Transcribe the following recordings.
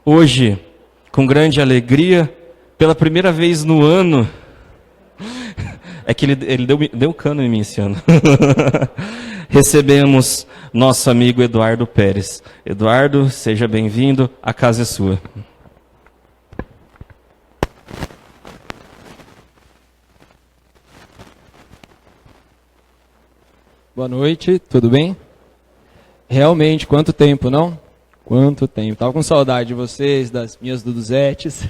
Hoje, com grande alegria, pela primeira vez no ano, é que ele deu cano em mim esse ano, recebemos nosso amigo Eduardo Pérez. Eduardo, seja bem-vindo, a casa é sua. Boa noite, tudo bem? Realmente, quanto tempo, não? Quanto tempo. Estava com saudade de vocês, das minhas Duduzetes.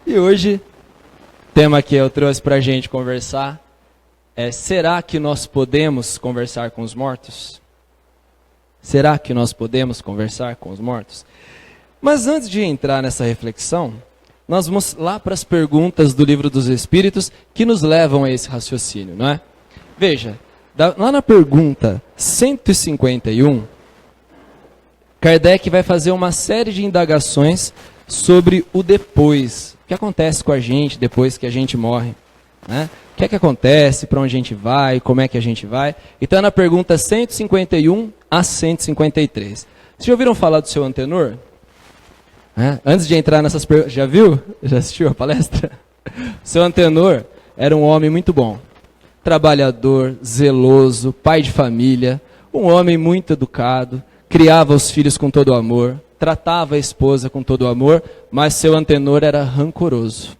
E hoje, o tema que eu trouxe para a gente conversar é: será que nós podemos conversar com os mortos? Será que nós podemos conversar com os mortos? Mas antes de entrar nessa reflexão, nós vamos lá para as perguntas do Livro dos Espíritos que nos levam a esse raciocínio, não é? Veja, lá na pergunta 151, Kardec vai fazer uma série de indagações sobre o depois. O que acontece com a gente depois que a gente morre, né? O que é que acontece, para onde a gente vai, como é que a gente vai. Então, na pergunta 151 a 153. Vocês já ouviram falar do seu antenor? Antes de entrar nessas perguntas, já viu? Já assistiu a palestra? Seu antenor era um homem muito bom. Trabalhador, zeloso, pai de família, um homem muito educado, criava os filhos com todo o amor, tratava a esposa com todo o amor, mas seu antenor era rancoroso.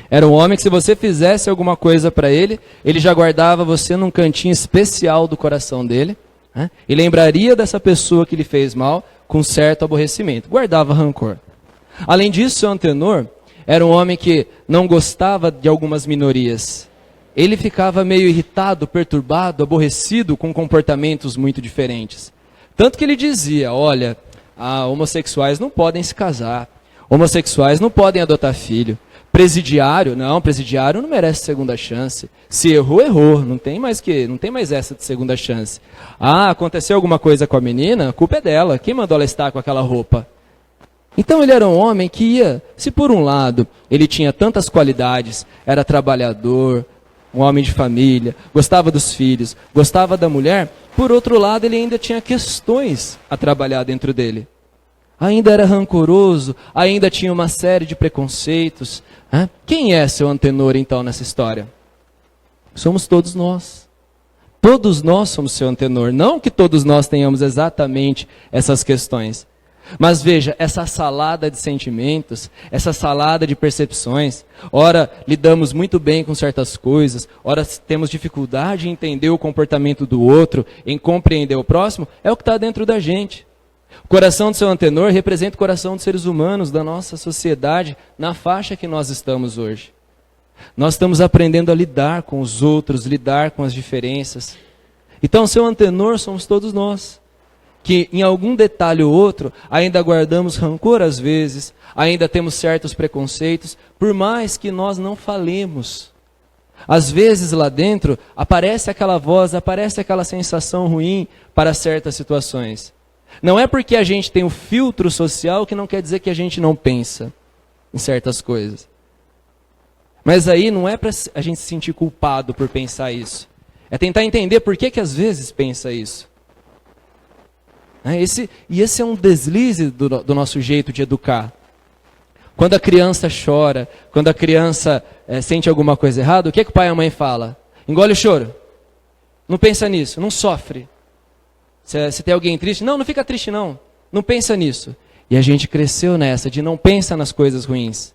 Era um homem que, se você fizesse alguma coisa para ele, ele já guardava você num cantinho especial do coração dele, né? E lembraria dessa pessoa que lhe fez mal com certo aborrecimento, guardava rancor. Além disso, seu antenor era um homem que não gostava de algumas minorias. Ele ficava meio irritado, perturbado, aborrecido com comportamentos muito diferentes. Tanto que ele dizia: olha, homossexuais não podem se casar, homossexuais não podem adotar filho, presidiário não merece segunda chance. Se errou, errou, não tem mais essa de segunda chance. Aconteceu alguma coisa com a menina, a culpa é dela, quem mandou ela estar com aquela roupa? Então ele era um homem que ia, se por um lado ele tinha tantas qualidades, era trabalhador, um homem de família, gostava dos filhos, gostava da mulher, por outro lado ele ainda tinha questões a trabalhar dentro dele. Ainda era rancoroso, ainda tinha uma série de preconceitos. Quem é seu antenor então nessa história? Somos todos nós. Todos nós somos seu antenor. Não que todos nós tenhamos exatamente essas questões. Mas veja, essa salada de sentimentos, essa salada de percepções, ora lidamos muito bem com certas coisas, ora temos dificuldade em entender o comportamento do outro, em compreender o próximo, é o que está dentro da gente. O coração do seu antenor representa o coração dos seres humanos, da nossa sociedade, na faixa que nós estamos hoje. Nós estamos aprendendo a lidar com os outros, lidar com as diferenças. Então, seu antenor somos todos nós, que em algum detalhe ou outro ainda guardamos rancor às vezes, ainda temos certos preconceitos, por mais que nós não falemos. Às vezes lá dentro aparece aquela voz, aparece aquela sensação ruim para certas situações. Não é porque a gente tem o filtro social que não quer dizer que a gente não pensa em certas coisas. Mas aí não é para a gente se sentir culpado por pensar isso. É tentar entender por que às vezes pensa isso. Esse é um deslize do nosso jeito de educar. Quando a criança chora, quando a criança sente alguma coisa errada, o que o pai e a mãe falam? Engole o choro. Não pensa nisso, não sofre. Se tem alguém triste, não fica triste não. Não pensa nisso. E a gente cresceu nessa, de não pensa nas coisas ruins.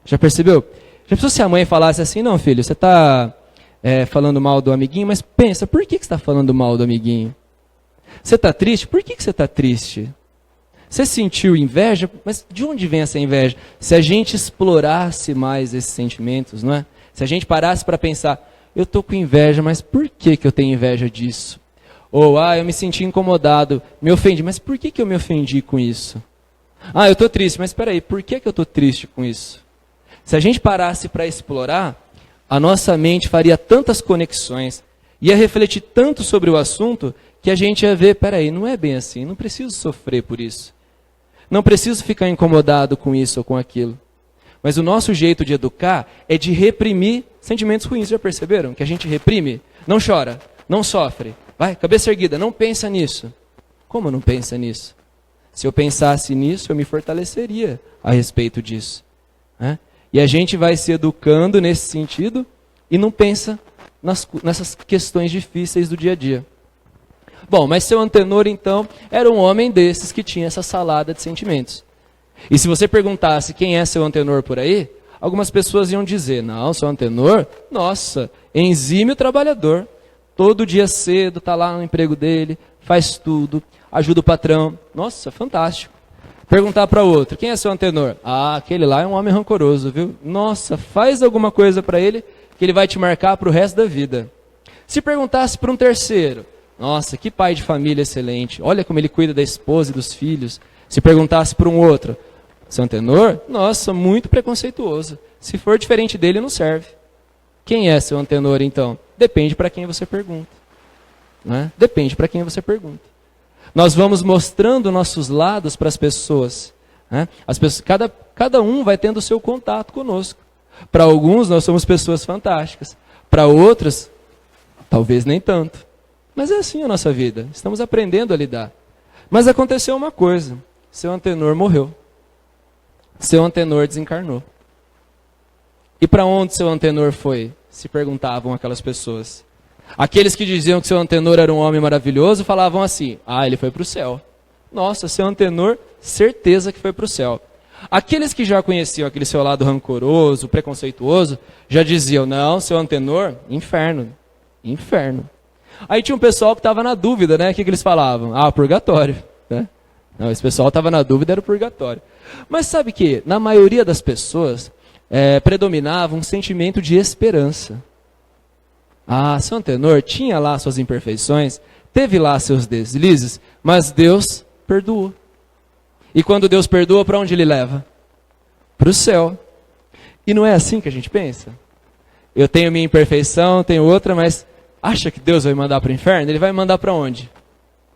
Já percebeu? Já pensou se a mãe falasse assim: não, filho, você está falando mal do amiguinho, mas pensa, por que você está falando mal do amiguinho? Você está triste? Por que você está triste? Você sentiu inveja? Mas de onde vem essa inveja? Se a gente explorasse mais esses sentimentos, não é? Se a gente parasse para pensar: eu estou com inveja, mas por que eu tenho inveja disso? Ou, eu me senti incomodado, me ofendi, mas por que eu me ofendi com isso? Eu estou triste, mas espera aí, por que eu estou triste com isso? Se a gente parasse para explorar, a nossa mente faria tantas conexões, ia refletir tanto sobre o assunto, que a gente ia ver: peraí, não é bem assim, não preciso sofrer por isso. Não preciso ficar incomodado com isso ou com aquilo. Mas o nosso jeito de educar é de reprimir sentimentos ruins. Já perceberam? Que a gente reprime? Não chora, não sofre. Vai, cabeça erguida, não pensa nisso. Como não pensa nisso? Se eu pensasse nisso, eu me fortaleceria a respeito disso. Né? E a gente vai se educando nesse sentido e não pensa nessas questões difíceis do dia a dia. Bom, mas seu Antenor, então, era um homem desses que tinha essa salada de sentimentos. E se você perguntasse quem é seu Antenor por aí, algumas pessoas iam dizer, não, seu Antenor, nossa, exímio trabalhador. Todo dia cedo, está lá no emprego dele, faz tudo, ajuda o patrão. Nossa, fantástico. Perguntar para outro, quem é seu Antenor? Ah, aquele lá é um homem rancoroso, viu? Nossa, faz alguma coisa para ele que ele vai te marcar para o resto da vida. Se perguntasse para um terceiro, nossa, que pai de família excelente, olha como ele cuida da esposa e dos filhos. Se perguntasse para um outro, seu Antenor, nossa, muito preconceituoso. Se for diferente dele, não serve. Quem é seu Antenor, então? Depende para quem você pergunta. Né? Depende para quem você pergunta. Nós vamos mostrando nossos lados para as pessoas. Né? Cada um vai tendo o seu contato conosco. Para alguns, nós somos pessoas fantásticas. Para outros, talvez nem tanto. Mas é assim a nossa vida. Estamos aprendendo a lidar. Mas aconteceu uma coisa. Seu Antenor morreu. Seu Antenor desencarnou. E para onde seu Antenor foi? Se perguntavam aquelas pessoas. Aqueles que diziam que seu Antenor era um homem maravilhoso, falavam assim, ah, ele foi para o céu. Nossa, seu Antenor, certeza que foi para o céu. Aqueles que já conheciam aquele seu lado rancoroso, preconceituoso, já diziam, não, seu Antenor, inferno, inferno. Aí tinha um pessoal que estava na dúvida, né? O que eles falavam? Ah, purgatório. Né? Não, esse pessoal estava na dúvida, era o purgatório. Mas sabe que, na maioria das pessoas, predominava um sentimento de esperança. Ah, seu Antenor tinha lá suas imperfeições, teve lá seus deslizes, mas Deus perdoou. E quando Deus perdoa, para onde ele leva? Para o céu. E não é assim que a gente pensa? Eu tenho minha imperfeição, tenho outra, mas acha que Deus vai me mandar para o inferno? Ele vai me mandar para onde?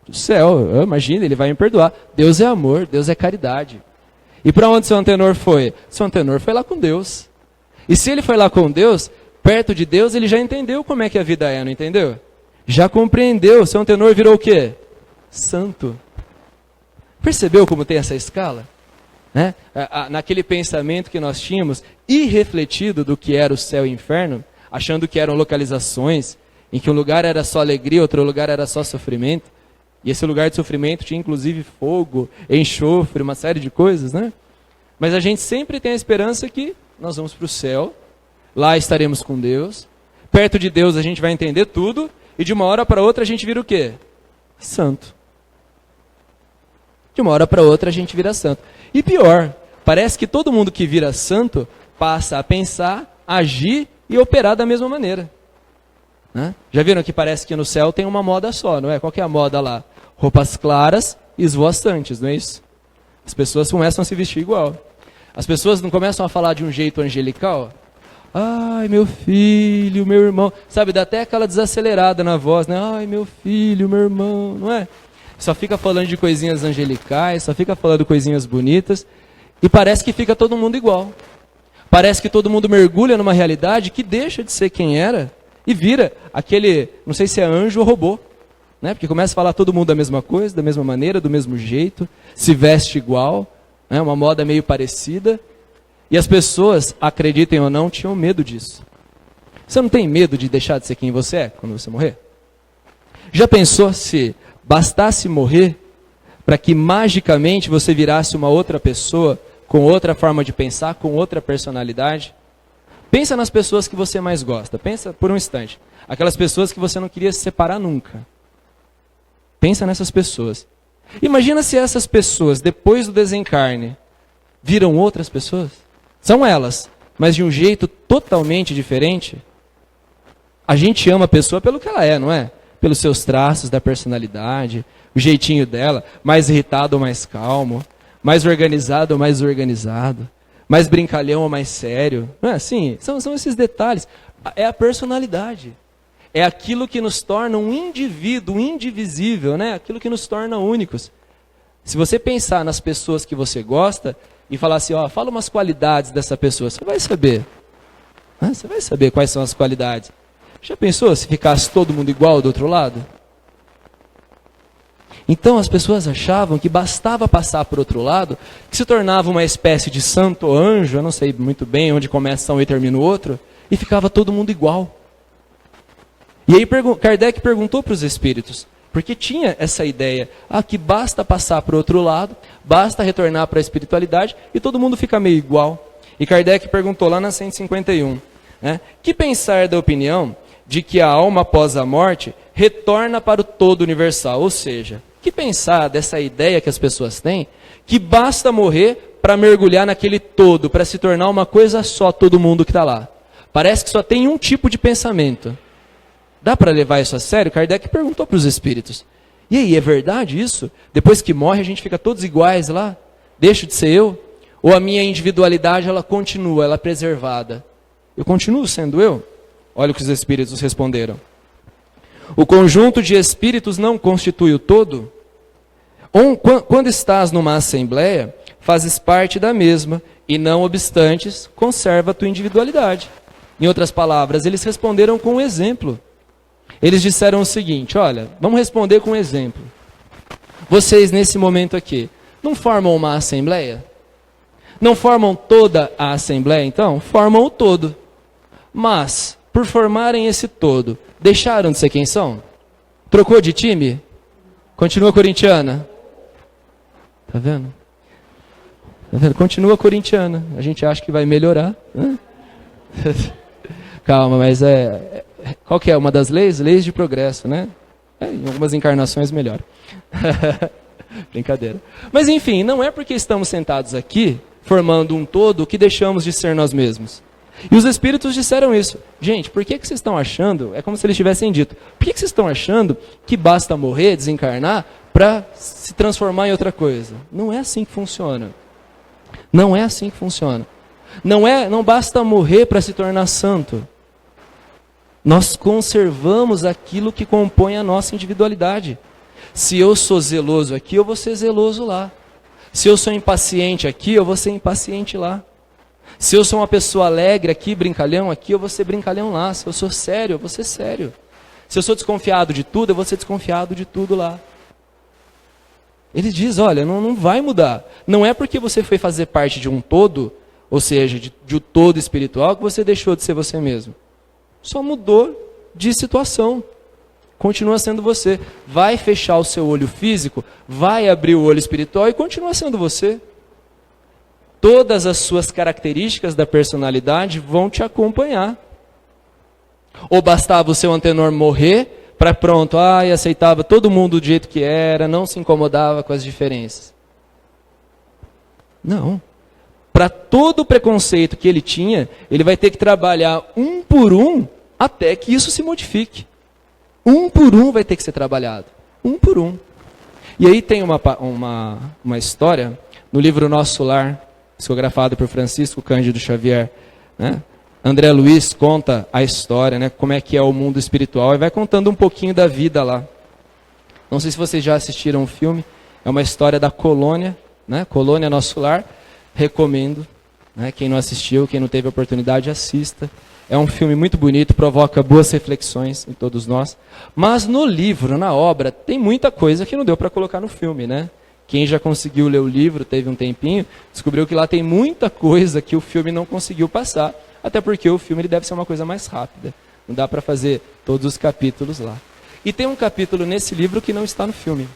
Para o céu. Imagina, ele vai me perdoar. Deus é amor, Deus é caridade. E para onde seu Antenor foi? Seu Antenor foi lá com Deus. E se ele foi lá com Deus, perto de Deus, ele já entendeu como é que a vida é, não entendeu? Já compreendeu. Seu Antenor virou o quê? Santo. Percebeu como tem essa escala? Né? Naquele pensamento que nós tínhamos, irrefletido do que era o céu e o inferno, achando que eram localizações, em que um lugar era só alegria, outro lugar era só sofrimento. E esse lugar de sofrimento tinha inclusive fogo, enxofre, uma série de coisas, né? Mas a gente sempre tem a esperança que nós vamos para o céu, lá estaremos com Deus, perto de Deus a gente vai entender tudo, e de uma hora para outra a gente vira o quê? Santo. De uma hora para outra a gente vira santo. E pior, parece que todo mundo que vira santo passa a pensar, agir e operar da mesma maneira. Né? Já viram que parece que no céu tem uma moda só, não é? Qual que é a moda lá? Roupas claras e esvoaçantes, não é isso? As pessoas começam a se vestir igual. As pessoas não começam a falar de um jeito angelical? Ai, meu filho, meu irmão. Sabe, dá até aquela desacelerada na voz, né? Ai, meu filho, meu irmão, não é? Só fica falando de coisinhas angelicais, só fica falando coisinhas bonitas. E parece que fica todo mundo igual. Parece que todo mundo mergulha numa realidade que deixa de ser quem era e vira aquele, não sei se é anjo ou robô. Né? Porque começa a falar todo mundo da mesma coisa, da mesma maneira, do mesmo jeito, se veste igual, né? Uma moda meio parecida. E as pessoas, acreditem ou não, tinham medo disso. Você não tem medo de deixar de ser quem você é quando você morrer? Já pensou se bastasse morrer para que magicamente você virasse uma outra pessoa, com outra forma de pensar, com outra personalidade? Pensa nas pessoas que você mais gosta. Pensa por um instante. Aquelas pessoas que você não queria se separar nunca. Pensa nessas pessoas. Imagina se essas pessoas, depois do desencarne, viram outras pessoas. São elas, mas de um jeito totalmente diferente. A gente ama a pessoa pelo que ela é, não é? Pelos seus traços da personalidade, o jeitinho dela, mais irritado ou mais calmo, mais organizado ou mais desorganizado, mais brincalhão ou mais sério. Não é assim? São esses detalhes. É a personalidade. É aquilo que nos torna um indivíduo indivisível, né? Aquilo que nos torna únicos. Se você pensar nas pessoas que você gosta e falar assim, ó, fala umas qualidades dessa pessoa, você vai saber. Você vai saber quais são as qualidades. Já pensou se ficasse todo mundo igual do outro lado? Então as pessoas achavam que bastava passar por outro lado, que se tornava uma espécie de santo anjo, eu não sei muito bem onde começa um e termina o outro, e ficava todo mundo igual. E aí Kardec perguntou para os espíritos, porque tinha essa ideia, que basta passar para o outro lado, basta retornar para a espiritualidade e todo mundo fica meio igual. E Kardec perguntou lá na 151, que pensar da opinião de que a alma após a morte retorna para o todo universal, ou seja, que pensar dessa ideia que as pessoas têm, que basta morrer para mergulhar naquele todo, para se tornar uma coisa só todo mundo que está lá. Parece que só tem um tipo de pensamento. Dá para levar isso a sério? Kardec perguntou para os espíritos. E aí, é verdade isso? Depois que morre a gente fica todos iguais lá? Deixo de ser eu? Ou a minha individualidade ela continua, ela é preservada? Eu continuo sendo eu? Olha o que os espíritos responderam. O conjunto de espíritos não constitui o todo? Quando estás numa assembleia, fazes parte da mesma, e não obstantes, conserva a tua individualidade. Em outras palavras, eles responderam com um exemplo. Eles disseram o seguinte, olha, vamos responder com um exemplo. Vocês, nesse momento aqui, não formam uma assembleia? Não formam toda a assembleia, então? Formam o todo. Mas, por formarem esse todo, deixaram de ser quem são? Trocou de time? Continua corintiana? Tá vendo? Tá vendo? Continua corintiana. A gente acha que vai melhorar. Calma, mas qual que é uma das leis? Leis de progresso, né? Em algumas encarnações melhor. Brincadeira. Mas enfim, não é porque estamos sentados aqui, formando um todo, que deixamos de ser nós mesmos. E os espíritos disseram isso. Gente, por que vocês estão achando, é como se eles tivessem dito, por que vocês estão achando que basta morrer, desencarnar, para se transformar em outra coisa? Não é assim que funciona. Não é assim que funciona. Não basta morrer para se tornar santo. Nós conservamos aquilo que compõe a nossa individualidade. Se eu sou zeloso aqui, eu vou ser zeloso lá. Se eu sou impaciente aqui, eu vou ser impaciente lá. Se eu sou uma pessoa alegre aqui, brincalhão aqui, eu vou ser brincalhão lá. Se eu sou sério, eu vou ser sério. Se eu sou desconfiado de tudo, eu vou ser desconfiado de tudo lá. Ele diz, olha, não vai mudar. Não é porque você foi fazer parte de um todo, ou seja, de um todo espiritual, que você deixou de ser você mesmo. Só mudou de situação. Continua sendo você. Vai fechar o seu olho físico, vai abrir o olho espiritual e continua sendo você. Todas as suas características da personalidade vão te acompanhar. Ou bastava o seu antenor morrer para pronto, aceitava todo mundo do jeito que era, não se incomodava com as diferenças. Não. Para todo o preconceito que ele tinha, ele vai ter que trabalhar um por um até que isso se modifique. Um por um vai ter que ser trabalhado. Um por um. E aí tem uma história no livro Nosso Lar, psicografado por Francisco Cândido Xavier, né? André Luiz conta a história, né, como é que é o mundo espiritual, e vai contando um pouquinho da vida lá. Não sei se vocês já assistiram o filme, é uma história da Colônia, né, Colônia Nosso Lar, recomendo, né, quem não assistiu, quem não teve a oportunidade, assista. É um filme muito bonito, provoca boas reflexões em todos nós. Mas no livro, na obra, tem muita coisa que não deu para colocar no filme, né? Quem já conseguiu ler o livro, teve um tempinho, descobriu que lá tem muita coisa que o filme não conseguiu passar. Até porque o filme ele deve ser uma coisa mais rápida. Não dá para fazer todos os capítulos lá. E tem um capítulo nesse livro que não está no filme.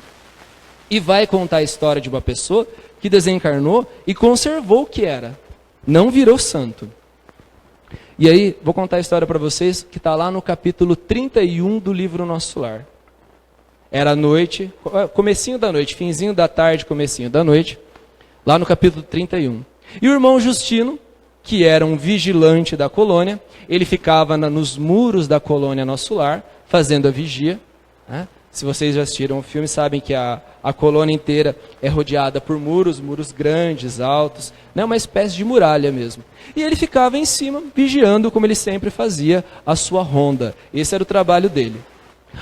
E vai contar a história de uma pessoa que desencarnou e conservou o que era. Não virou santo. E aí, vou contar a história para vocês que está lá no capítulo 31 do livro Nosso Lar. Era noite, comecinho da noite, finzinho da tarde, comecinho da noite, lá no capítulo 31. E o irmão Justino, que era um vigilante da colônia, ele ficava nos muros da colônia Nosso Lar, fazendo a vigia. Né? Se vocês já assistiram o filme, sabem que a colônia inteira é rodeada por muros grandes, altos, né? Uma espécie de muralha mesmo. E ele ficava em cima, vigiando, como ele sempre fazia, a sua ronda. Esse era o trabalho dele.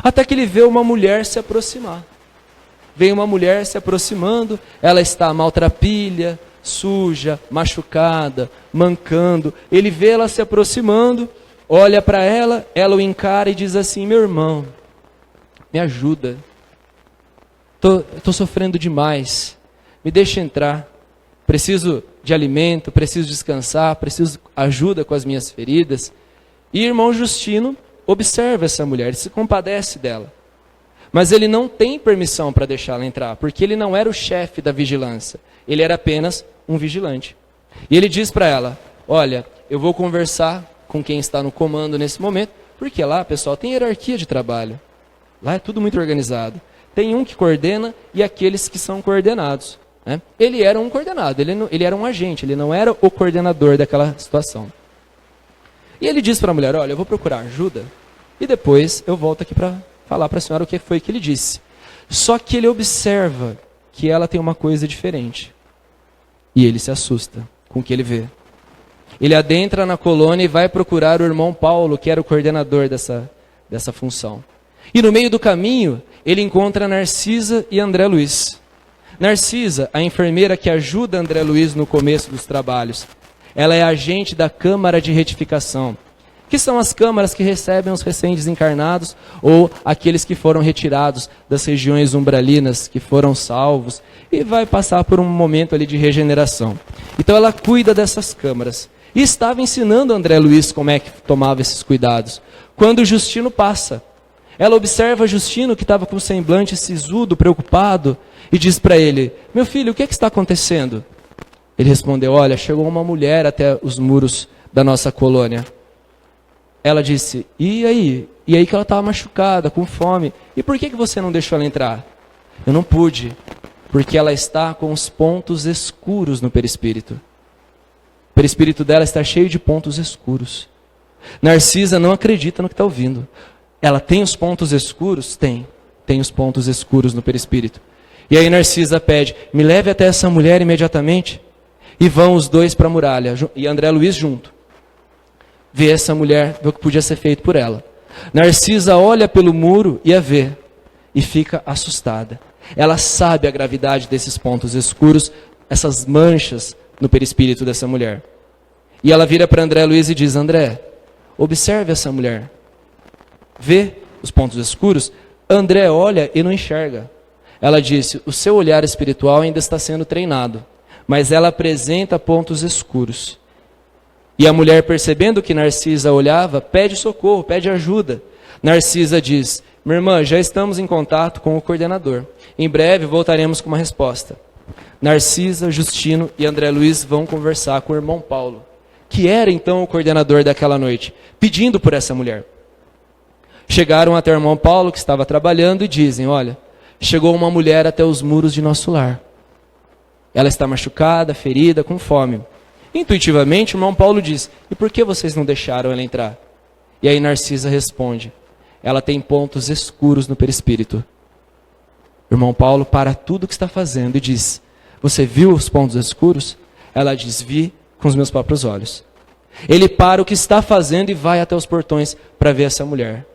Até que ele vê uma mulher se aproximar. Vem uma mulher se aproximando, ela está maltrapilha, suja, machucada, mancando. Ele vê ela se aproximando, olha para ela o encara e diz assim: meu irmão, me ajuda. tô sofrendo demais, me deixa entrar, preciso de alimento, preciso descansar, preciso ajuda com as minhas feridas. E irmão Justino observa essa mulher, ele se compadece dela. Mas ele não tem permissão para deixá-la entrar, porque ele não era o chefe da vigilância, ele era apenas um vigilante. E ele diz para ela, olha, eu vou conversar com quem está no comando nesse momento, porque lá, pessoal, tem hierarquia de trabalho. Lá é tudo muito organizado. Tem um que coordena e aqueles que são coordenados. Né? Ele era um coordenado, ele era um agente, ele não era o coordenador daquela situação. E ele diz para a mulher, olha, eu vou procurar ajuda e depois eu volto aqui para falar para a senhora o que foi que ele disse. Só que ele observa que ela tem uma coisa diferente. E ele se assusta com o que ele vê. Ele adentra na colônia e vai procurar o irmão Paulo, que era o coordenador dessa função. E no meio do caminho, ele encontra Narcisa e André Luiz. Narcisa, a enfermeira que ajuda André Luiz no começo dos trabalhos. Ela é agente da Câmara de Retificação, que são as câmaras que recebem os recém-desencarnados ou aqueles que foram retirados das regiões umbralinas, que foram salvos, e vai passar por um momento ali de regeneração. Então ela cuida dessas câmaras. E estava ensinando André Luiz como é que tomava esses cuidados. Quando Justino passa, ela observa Justino, que estava com o semblante sisudo, preocupado, e diz para ele, meu filho, o que é que está acontecendo? Ele respondeu, olha, chegou uma mulher até os muros da nossa colônia. Ela disse, e aí? E aí que ela estava machucada, com fome. E por que você não deixou ela entrar? Eu não pude, porque ela está com os pontos escuros no perispírito. O perispírito dela está cheio de pontos escuros. Narcisa não acredita no que está ouvindo. Ela tem os pontos escuros? Tem os pontos escuros no perispírito. E aí Narcisa pede, me leve até essa mulher imediatamente. E vão os dois para a muralha, e André Luiz junto. Vê essa mulher, vê o que podia ser feito por ela. Narcisa olha pelo muro e a vê, e fica assustada. Ela sabe a gravidade desses pontos escuros, essas manchas no perispírito dessa mulher. E ela vira para André Luiz e diz, André, observe essa mulher. Vê os pontos escuros? André olha e não enxerga. Ela disse, o seu olhar espiritual ainda está sendo treinado, mas ela apresenta pontos escuros. E a mulher, percebendo que Narcisa olhava, pede socorro, pede ajuda. Narcisa diz, minha irmã, já estamos em contato com o coordenador. Em breve voltaremos com uma resposta. Narcisa, Justino e André Luiz vão conversar com o irmão Paulo, que era então o coordenador daquela noite, pedindo por essa mulher. Chegaram até o irmão Paulo, que estava trabalhando, e dizem, olha, chegou uma mulher até os muros de nosso lar. Ela está machucada, ferida, com fome. Intuitivamente, o irmão Paulo diz, e por que vocês não deixaram ela entrar? E aí Narcisa responde, ela tem pontos escuros no perispírito. O irmão Paulo para tudo o que está fazendo e diz, você viu os pontos escuros? Ela diz, vi com os meus próprios olhos. Ele para o que está fazendo e vai até os portões para ver essa mulher.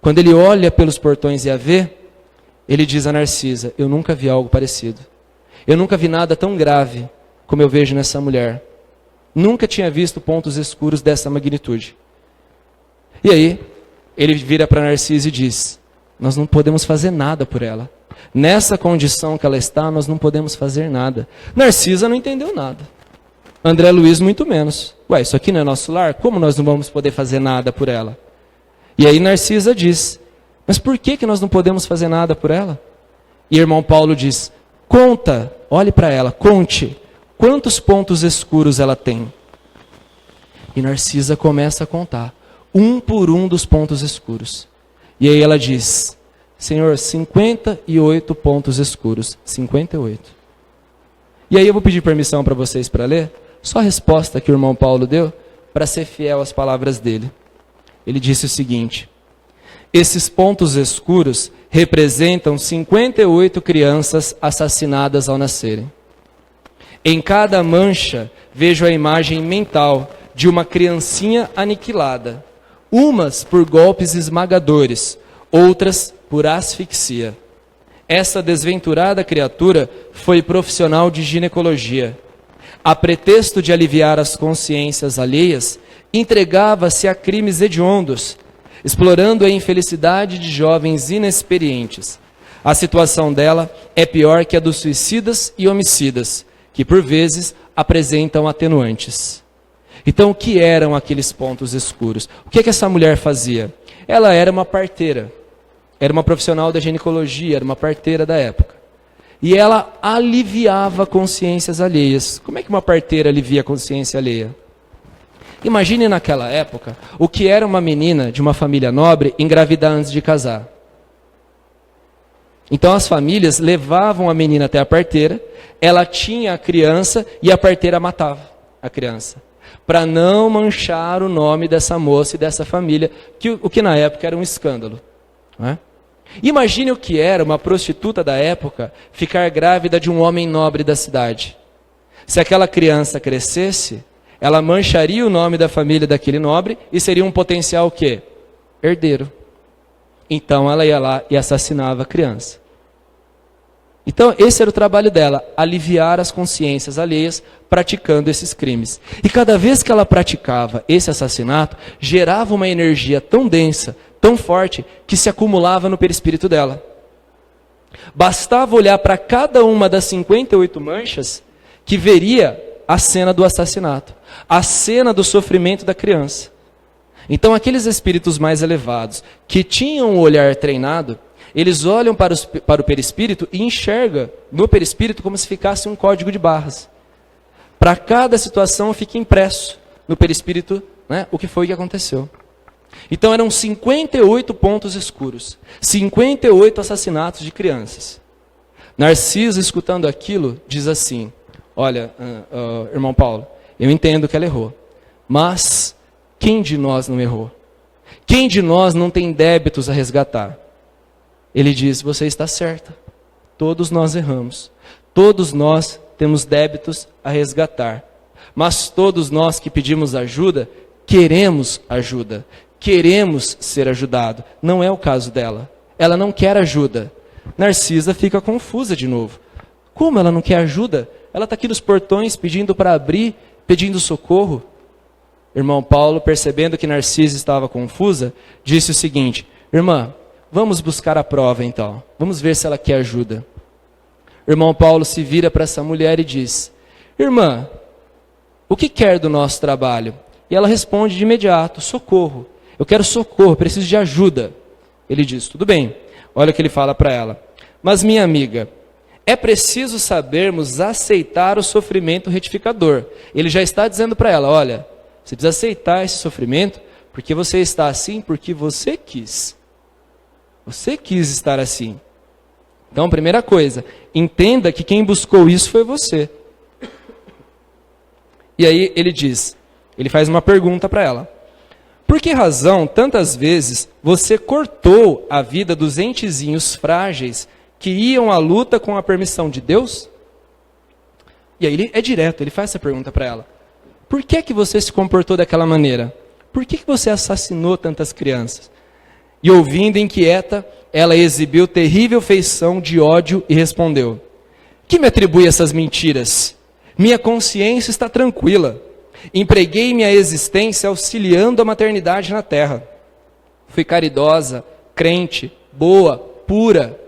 Quando ele olha pelos portões e a vê, ele diz a Narcisa, eu nunca vi algo parecido. Eu nunca vi nada tão grave como eu vejo nessa mulher. Nunca tinha visto pontos escuros dessa magnitude. E aí, ele vira para Narcisa e diz, nós não podemos fazer nada por ela. Nessa condição que ela está, nós não podemos fazer nada. Narcisa não entendeu nada. André Luiz muito menos. Ué, isso aqui não é nosso lar? Como nós não vamos poder fazer nada por ela? E aí Narcisa diz, mas por que nós não podemos fazer nada por ela? E irmão Paulo diz, conta, olhe para ela, conte, quantos pontos escuros ela tem? E Narcisa começa a contar, um por um dos pontos escuros. E aí ela diz, Senhor, 58 pontos escuros, 58. E aí eu vou pedir permissão para vocês para ler, só a resposta que o irmão Paulo deu, para ser fiel às palavras dele. Ele disse o seguinte, esses pontos escuros representam 58 crianças assassinadas ao nascerem. Em cada mancha, vejo a imagem mental de uma criancinha aniquilada, umas por golpes esmagadores, outras por asfixia. Essa desventurada criatura foi profissional de ginecologia. A pretexto de aliviar as consciências alheias, entregava-se a crimes hediondos, explorando a infelicidade de jovens inexperientes. A situação dela é pior que a dos suicidas e homicidas, que por vezes apresentam atenuantes. Então, o que eram aqueles pontos escuros? O que essa mulher fazia? Ela era uma parteira, era uma profissional da ginecologia, era uma parteira da época. E ela aliviava consciências alheias. Como é que uma parteira alivia a consciência alheia? Imagine naquela época o que era uma menina de uma família nobre engravidar antes de casar. Então as famílias levavam a menina até a parteira, ela tinha a criança e a parteira matava a criança, para não manchar o nome dessa moça e dessa família, o que na época era um escândalo. Não é? Imagine o que era uma prostituta da época ficar grávida de um homem nobre da cidade. Se aquela criança crescesse, ela mancharia o nome da família daquele nobre e seria um potencial o quê? Herdeiro. Então ela ia lá e assassinava a criança. Então esse era o trabalho dela, aliviar as consciências alheias praticando esses crimes. E cada vez que ela praticava esse assassinato, gerava uma energia tão densa, tão forte, que se acumulava no perispírito dela. Bastava olhar para cada uma das 58 manchas que veria a cena do assassinato, a cena do sofrimento da criança. Então aqueles espíritos mais elevados, que tinham o olhar treinado, eles olham para o perispírito e enxergam no perispírito como se ficasse um código de barras. Para cada situação fica impresso no perispírito, né, o que foi que aconteceu. Então eram 58 pontos escuros, 58 assassinatos de crianças. Narciso, escutando aquilo, diz assim: olha, irmão Paulo, eu entendo que ela errou, mas quem de nós não errou? Quem de nós não tem débitos a resgatar? Ele diz: você está certa, todos nós erramos, todos nós temos débitos a resgatar, mas todos nós que pedimos ajuda, queremos ajuda, queremos ser ajudado. Não é o caso dela, ela não quer ajuda. Narcisa fica confusa de novo. Como ela não quer ajuda? Ela está aqui nos portões pedindo para abrir, pedindo socorro. Irmão Paulo, percebendo que Narcisa estava confusa, disse o seguinte: irmã, vamos buscar a prova então. Vamos ver se ela quer ajuda. Irmão Paulo se vira para essa mulher e diz: irmã, o que quer do nosso trabalho? E ela responde de imediato: socorro. Eu quero socorro, preciso de ajuda. Ele diz: tudo bem. Olha o que ele fala para ela: mas minha amiga, é preciso sabermos aceitar o sofrimento retificador. Ele já está dizendo para ela: olha, você precisa aceitar esse sofrimento, porque você está assim porque você quis. Você quis estar assim. Então, primeira coisa, entenda que quem buscou isso foi você. E aí ele diz, ele faz uma pergunta para ela: por que razão, tantas vezes, você cortou a vida dos entezinhos frágeis que iam à luta com a permissão de Deus? E aí ele é direto, ele faz essa pergunta para ela: por que que você se comportou daquela maneira? Por que que você assassinou tantas crianças? E ouvindo inquieta, ela exibiu terrível feição de ódio e respondeu: que me atribui essas mentiras? Minha consciência está tranquila. Empreguei minha existência auxiliando a maternidade na terra. Fui caridosa, crente, boa, pura.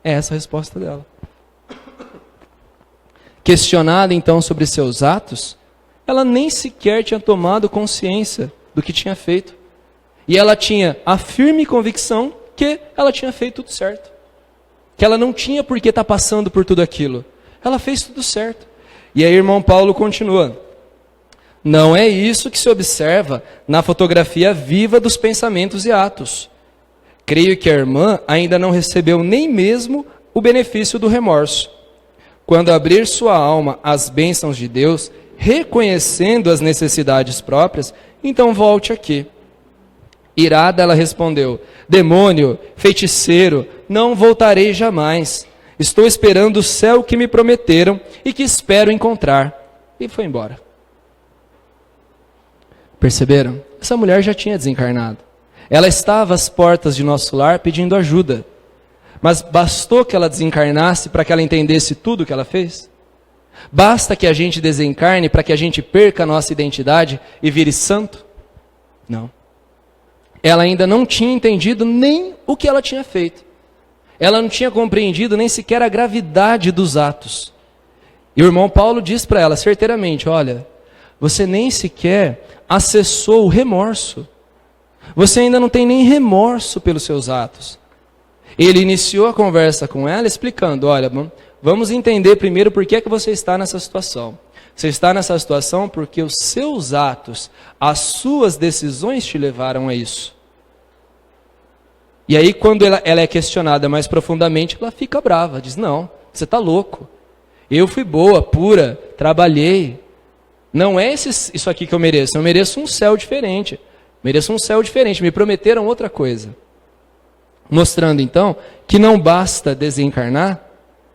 É essa a resposta dela. Questionada então sobre seus atos, ela nem sequer tinha tomado consciência do que tinha feito. E ela tinha a firme convicção que ela tinha feito tudo certo. Que ela não tinha por que estar passando por tudo aquilo. Ela fez tudo certo. E aí irmão Paulo continua: não é isso que se observa na fotografia viva dos pensamentos e atos. Creio que a irmã ainda não recebeu nem mesmo o benefício do remorso. Quando abrir sua alma às bênçãos de Deus, reconhecendo as necessidades próprias, então volte aqui. Irada, ela respondeu: demônio, feiticeiro, não voltarei jamais. Estou esperando o céu que me prometeram e que espero encontrar. E foi embora. Perceberam? Essa mulher já tinha desencarnado. Ela estava às portas de nosso lar pedindo ajuda. Mas bastou que ela desencarnasse para que ela entendesse tudo o que ela fez? Basta que a gente desencarne para que a gente perca a nossa identidade e vire santo? Não. Ela ainda não tinha entendido nem o que ela tinha feito. Ela não tinha compreendido nem sequer a gravidade dos atos. E o irmão Paulo diz para ela certeiramente, olha, você nem sequer acessou o remorso. Você ainda não tem nem remorso pelos seus atos. Ele iniciou a conversa com ela explicando, olha, vamos entender primeiro por que é que você está nessa situação. Você está nessa situação porque os seus atos, as suas decisões te levaram a isso. E aí quando ela é questionada mais profundamente, ela fica brava, diz, não, você está louco. Eu fui boa, pura, trabalhei. Não é isso aqui que eu mereço um céu diferente. Mereço um céu diferente, me prometeram outra coisa. Mostrando então que não basta desencarnar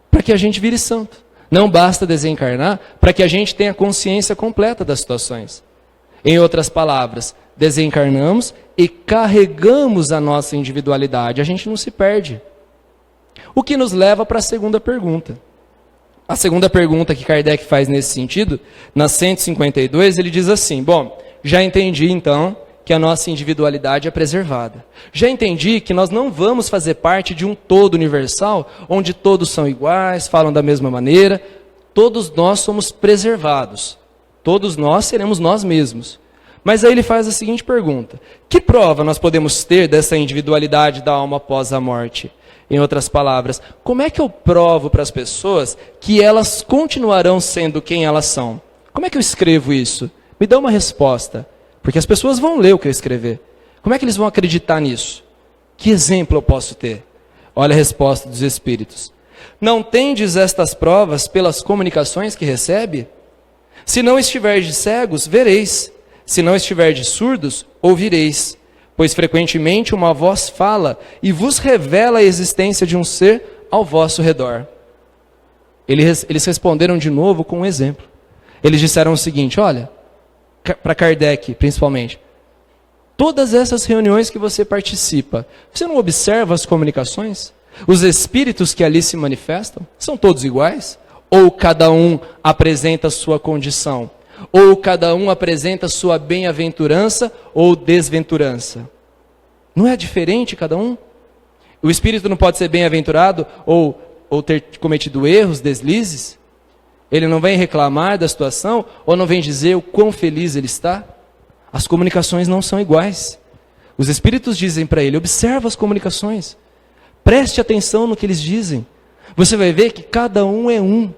para que a gente vire santo. Não basta desencarnar para que a gente tenha consciência completa das situações. Em outras palavras, desencarnamos e carregamos a nossa individualidade. A gente não se perde. O que nos leva para a segunda pergunta. A segunda pergunta que Kardec faz nesse sentido, na 152, ele diz assim, bom, já entendi então que a nossa individualidade é preservada. Já entendi que nós não vamos fazer parte de um todo universal, onde todos são iguais, falam da mesma maneira. Todos nós somos preservados. Todos nós seremos nós mesmos. Mas aí ele faz a seguinte pergunta, que prova nós podemos ter dessa individualidade da alma após a morte? Em outras palavras, como é que eu provo para as pessoas que elas continuarão sendo quem elas são? Como é que eu escrevo isso? Me dá uma resposta. Porque as pessoas vão ler o que eu escrever. Como é que eles vão acreditar nisso? Que exemplo eu posso ter? Olha a resposta dos Espíritos. Não tendes estas provas pelas comunicações que recebe? Se não estiverdes cegos, vereis. Se não estiverdes surdos, ouvireis. Pois frequentemente uma voz fala e vos revela a existência de um ser ao vosso redor. Eles responderam de novo com um exemplo. Eles disseram o seguinte, olha, para Kardec principalmente, todas essas reuniões que você participa, você não observa as comunicações? Os espíritos que ali se manifestam, são todos iguais? Ou cada um apresenta a sua condição? Ou cada um apresenta a sua bem-aventurança ou desventurança? Não é diferente cada um? O espírito não pode ser bem-aventurado ou ter cometido erros, deslizes? Ele não vem reclamar da situação ou não vem dizer o quão feliz ele está? As comunicações não são iguais. Os espíritos dizem para ele, observa as comunicações. Preste atenção no que eles dizem. Você vai ver que cada um é um.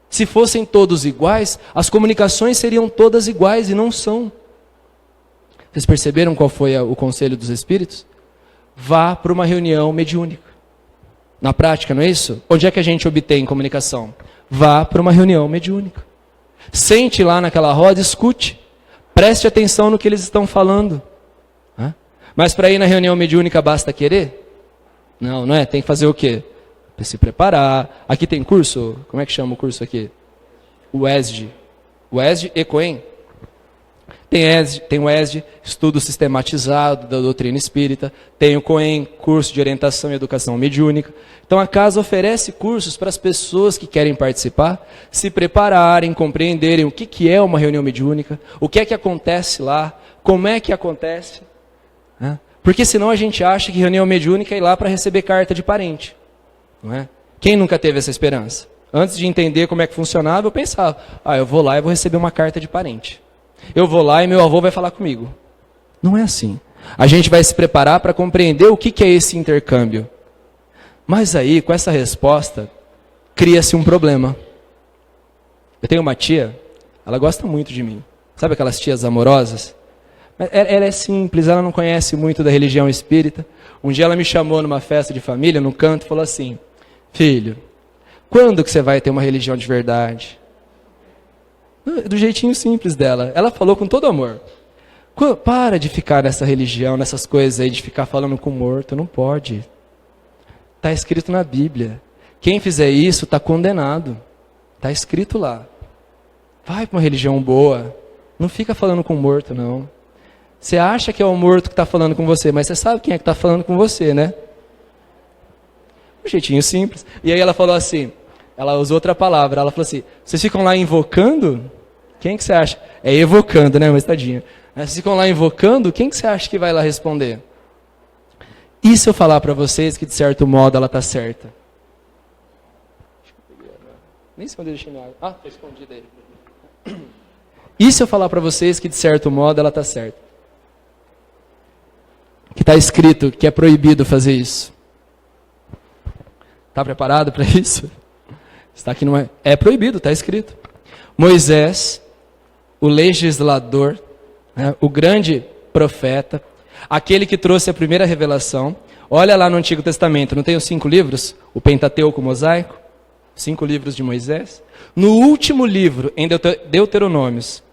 Se fossem todos iguais, as comunicações seriam todas iguais e não são. Vocês perceberam qual foi o conselho dos espíritos? Vá para uma reunião mediúnica. Na prática, não é isso? Onde é que a gente obtém comunicação? Vá para uma reunião mediúnica. Sente lá naquela roda, escute. Preste atenção no que eles estão falando. Mas para ir na reunião mediúnica basta querer? Não, não é? Tem que fazer o quê? Se preparar. Aqui tem curso? Como é que chama o curso aqui? O ESD. O ESD e COEM. Tem o ESD, estudo sistematizado da doutrina espírita. Tem o COEM, curso de orientação e educação mediúnica. Então a casa oferece cursos para as pessoas que querem participar, se prepararem, compreenderem o que é uma reunião mediúnica, o que é que acontece lá, como é que acontece. Porque senão a gente acha que reunião mediúnica é ir lá para receber carta de parente. Não é? Quem nunca teve essa esperança? Antes de entender como é que funcionava, eu pensava, eu vou lá e vou receber uma carta de parente. Eu vou lá e meu avô vai falar comigo. Não é assim. A gente vai se preparar para compreender o que é esse intercâmbio. Mas aí, com essa resposta, cria-se um problema. Eu tenho uma tia, ela gosta muito de mim. Sabe aquelas tias amorosas? Ela é simples, ela não conhece muito da religião espírita. Um dia ela me chamou numa festa de família, num canto, e falou assim, filho, quando que você vai ter uma religião de verdade? Do jeitinho simples dela. Ela falou com todo amor. Para de ficar nessa religião, nessas coisas aí, de ficar falando com morto. Não pode. Está escrito na Bíblia. Quem fizer isso está condenado. Está escrito lá. Vai para uma religião boa. Não fica falando com morto, não. Você acha que é o morto que está falando com você, mas você sabe quem é que está falando com você, né? Um jeitinho simples. E aí ela falou assim, ela usou outra palavra, ela falou assim, vocês ficam lá invocando? Quem que você acha? É evocando, né, mas tadinha. Vocês ficam lá invocando, quem que você acha que vai lá responder? E se eu falar para vocês que de certo modo ela está certa? Nem sei onde eu deixei minha água. Ah, está escondida aí. E se eu falar para vocês que de certo modo ela está certa? Que está escrito que é proibido fazer isso. Está preparado para isso? Está aqui não é? É proibido, está escrito. Moisés, o legislador, né, o grande profeta, aquele que trouxe a primeira revelação. Olha lá no Antigo Testamento, não tem os 5 livros? O Pentateuco mosaico? 5 livros de Moisés. No último livro, em Deuteronômios,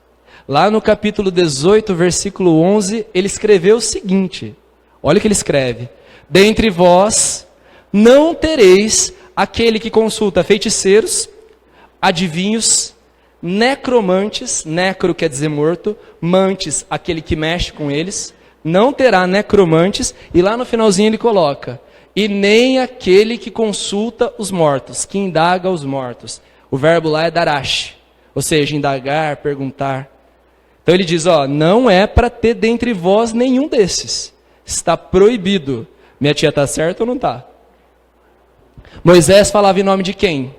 lá no capítulo 18, versículo 11, ele escreveu o seguinte. Olha o que ele escreve. Dentre vós não tereis aquele que consulta feiticeiros, adivinhos, necromantes, necro quer dizer morto, mantes, aquele que mexe com eles, não terá necromantes, e lá no finalzinho ele coloca, e nem aquele que consulta os mortos, que indaga os mortos. O verbo lá é darash, ou seja, indagar, perguntar. Então ele diz, ó, não é para ter dentre vós nenhum desses. Está proibido. Minha tia está certa ou não está? Moisés falava em nome de quem?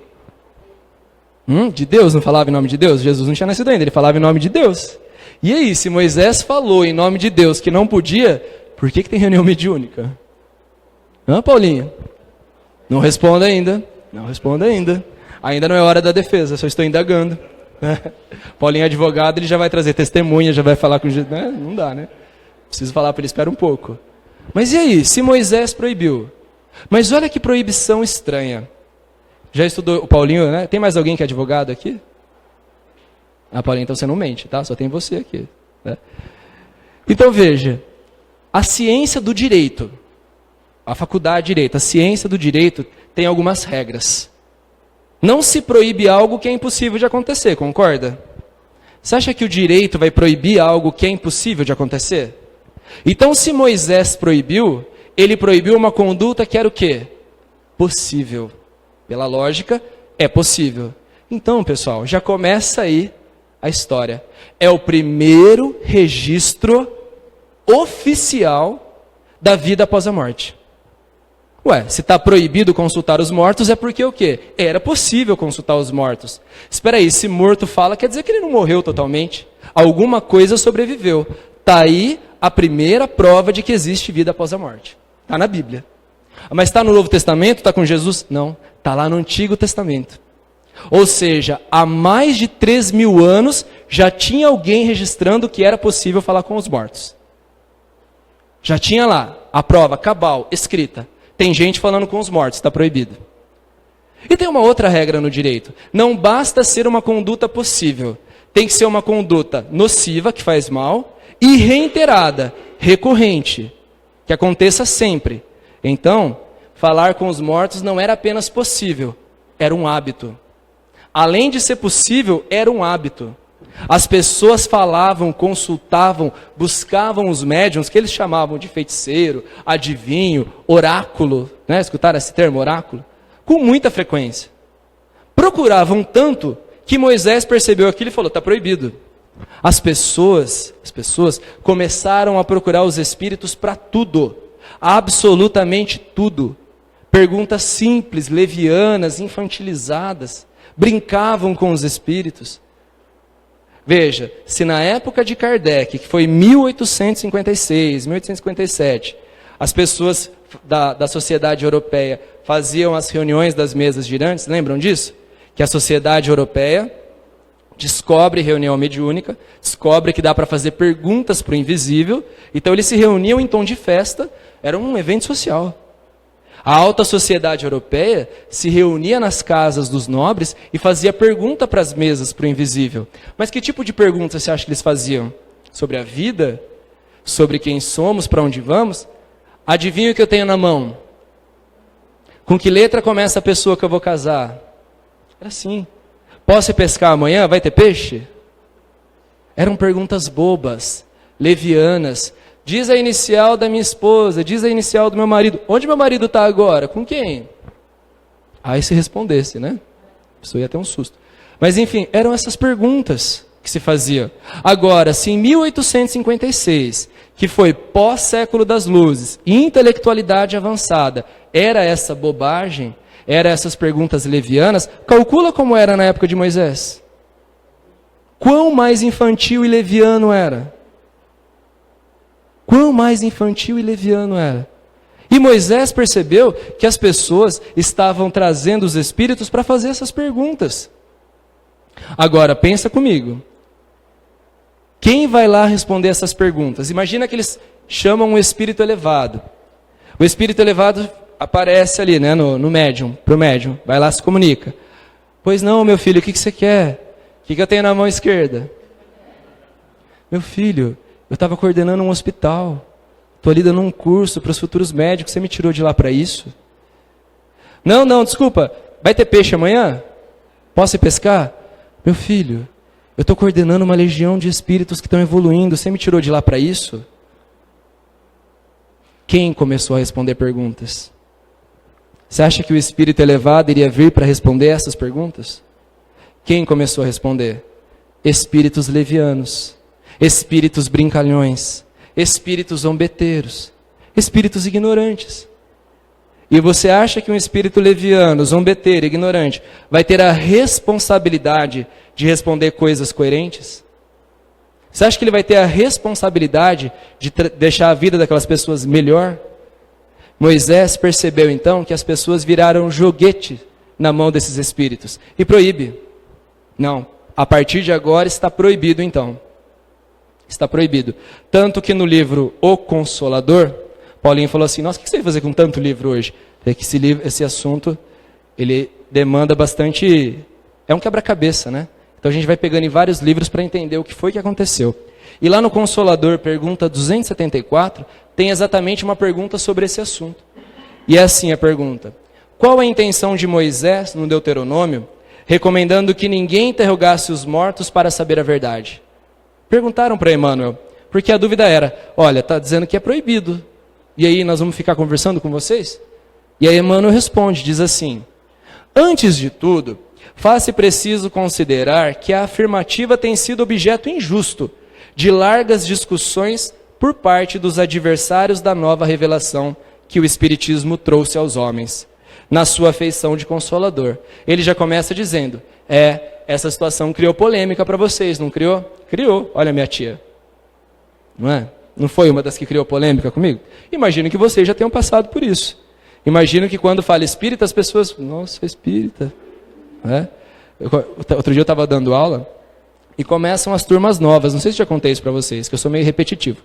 De Deus, não falava em nome de Deus? Jesus não tinha nascido ainda, ele falava em nome de Deus. E aí, se Moisés falou em nome de Deus que não podia, por que tem reunião mediúnica? Paulinho? Não responda ainda. Não responda ainda. Ainda não é hora da defesa, só estou indagando. Paulinho é advogado, ele já vai trazer testemunha, já vai falar com... Não dá, né? Preciso falar para ele, espera um pouco. Mas e aí, se Moisés proibiu? Mas olha que proibição estranha. Já estudou o Paulinho, né? Tem mais alguém que é advogado aqui? Paulinho, então você não mente, tá? Só tem você aqui. Né? Então veja, a ciência do direito, a faculdade de direito, a ciência do direito tem algumas regras. Não se proíbe algo que é impossível de acontecer, concorda? Você acha que o direito vai proibir algo que é impossível de acontecer? Então, se Moisés proibiu, ele proibiu uma conduta que era o quê? Possível. Pela lógica, é possível. Então, pessoal, já começa aí a história. É o primeiro registro oficial da vida após a morte. Ué, se está proibido consultar os mortos, é porque o quê? Era possível consultar os mortos. Espera aí, se morto fala, quer dizer que ele não morreu totalmente. Alguma coisa sobreviveu. Está aí a primeira prova de que existe vida após a morte. Está na Bíblia. Mas está no Novo Testamento? Está com Jesus? Não. Está lá no Antigo Testamento. Ou seja, há mais de 3.000 anos já tinha alguém registrando que era possível falar com os mortos. Já tinha lá a prova cabal, escrita. Tem gente falando com os mortos, está proibido. E tem uma outra regra no direito. Não basta ser uma conduta possível. Tem que ser uma conduta nociva, que faz mal, e reiterada, recorrente, que aconteça sempre. Então, falar com os mortos não era apenas possível, era um hábito. Além de ser possível, era um hábito. As pessoas falavam, consultavam, buscavam os médiuns, que eles chamavam de feiticeiro, adivinho, oráculo, né? Escutaram esse termo, oráculo? Com muita frequência. Procuravam tanto que Moisés percebeu aquilo e falou, está proibido. As pessoas começaram a procurar os espíritos para tudo, absolutamente tudo. Perguntas simples, levianas, infantilizadas, brincavam com os espíritos. Veja, se na época de Kardec, que foi 1856, 1857, as pessoas da sociedade europeia faziam as reuniões das mesas girantes, lembram disso? Que a sociedade europeia descobre reunião mediúnica, descobre que dá para fazer perguntas para o invisível, então eles se reuniam em tom de festa, era um evento social. A alta sociedade europeia se reunia nas casas dos nobres e fazia pergunta para as mesas, para o invisível. Mas que tipo de pergunta você acha que eles faziam? Sobre a vida? Sobre quem somos? Para onde vamos? Adivinha o que eu tenho na mão? Com que letra começa a pessoa que eu vou casar? Era assim. Posso ir pescar amanhã? Vai ter peixe? Eram perguntas bobas, levianas. Diz a inicial da minha esposa, diz a inicial do meu marido. Onde meu marido está agora? Com quem? Aí se respondesse, né? A pessoa ia ter um susto. Mas enfim, eram essas perguntas. que se fazia. Agora, se em 1856, que foi pós-século das luzes, intelectualidade avançada, era essa bobagem, era essas perguntas levianas, calcula como era na época de Moisés. Quão mais infantil e leviano era? Quão mais infantil e leviano era? E Moisés percebeu que as pessoas estavam trazendo os espíritos para fazer essas perguntas. Agora, pensa comigo. Quem vai lá responder essas perguntas? Imagina que eles chamam um espírito elevado. O espírito elevado aparece ali, né, no médium, para o médium. Vai lá, se comunica. Pois não, meu filho, o que você quer? O que eu tenho na mão esquerda? Meu filho, eu estava coordenando um hospital. Estou ali dando um curso para os futuros médicos. Você me tirou de lá para isso? Não, desculpa. Vai ter peixe amanhã? Posso ir pescar? Meu filho, eu estou coordenando uma legião de espíritos que estão evoluindo. Você me tirou de lá para isso? Quem começou a responder perguntas? Você acha que o espírito elevado iria vir para responder essas perguntas? Quem começou a responder? Espíritos levianos, espíritos brincalhões, espíritos zombeteiros, espíritos ignorantes. E você acha que um espírito leviano, zombeteiro, ignorante, vai ter a responsabilidade de responder coisas coerentes? Você acha que ele vai ter a responsabilidade de deixar a vida daquelas pessoas melhor? Moisés percebeu então que as pessoas viraram joguete na mão desses espíritos e proíbe. Não, a partir de agora está proibido então. Está proibido. Tanto que no livro O Consolador, Paulinho falou assim, nossa, o que você vai fazer com tanto livro hoje? É que esse assunto, ele demanda bastante, é um quebra-cabeça, né? Então a gente vai pegando em vários livros para entender o que foi que aconteceu. E lá no Consolador, pergunta 274, tem exatamente uma pergunta sobre esse assunto. E é assim a pergunta. Qual a intenção de Moisés, no Deuteronômio, recomendando que ninguém interrogasse os mortos para saber a verdade? Perguntaram para Emmanuel, porque a dúvida era, olha, está dizendo que é proibido. E aí nós vamos ficar conversando com vocês? E aí Emmanuel responde, diz assim, antes de tudo, faz-se preciso considerar que a afirmativa tem sido objeto injusto de largas discussões por parte dos adversários da nova revelação que o Espiritismo trouxe aos homens, na sua feição de consolador. Ele já começa dizendo, essa situação criou polêmica para vocês, não criou? Criou, olha minha tia. Não é? Não foi uma das que criou polêmica comigo? Imagino que vocês já tenham passado por isso. Imagino que quando fala espírita, as pessoas, nossa, espírita. Outro dia eu estava dando aula e começam as turmas novas. Não sei se já contei isso para vocês, que eu sou meio repetitivo.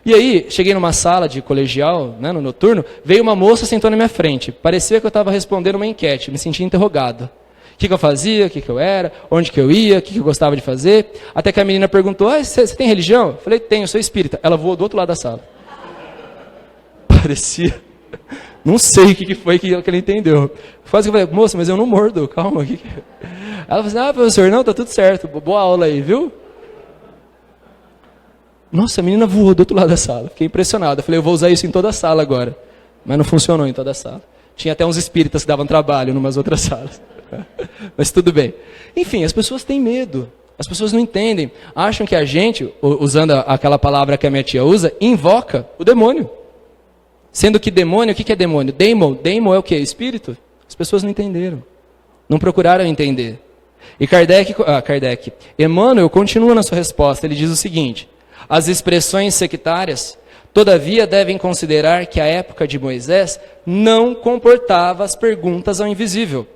E aí, cheguei numa sala de colegial, né, no noturno, veio uma moça e sentou na minha frente. Parecia que eu estava respondendo uma enquete, me sentia interrogado. O que eu fazia, o que eu era, onde que eu ia, o que eu gostava de fazer. Até que a menina perguntou, você tem religião? Eu falei, tenho, eu sou espírita. Ela voou do outro lado da sala. Parecia... Não sei o que foi que ele entendeu. Quase que eu falei, moça, mas eu não mordo, calma. Ela falou assim, professor, não, tá tudo certo, boa aula aí, viu? Nossa, a menina voou do outro lado da sala. Fiquei impressionado. Eu falei, eu vou usar isso em toda a sala agora. Mas não funcionou em toda a sala. Tinha até uns espíritas que davam trabalho em umas outras salas. Mas tudo bem. Enfim, as pessoas têm medo. As pessoas não entendem. Acham que a gente, usando aquela palavra que a minha tia usa, invoca o demônio. Sendo que demônio, o que é demônio? Daimon é o quê? Espírito? As pessoas não entenderam. Não procuraram entender. E Emmanuel continua na sua resposta. Ele diz o seguinte, as expressões sectárias, todavia, devem considerar que a época de Moisés não comportava as perguntas ao invisível,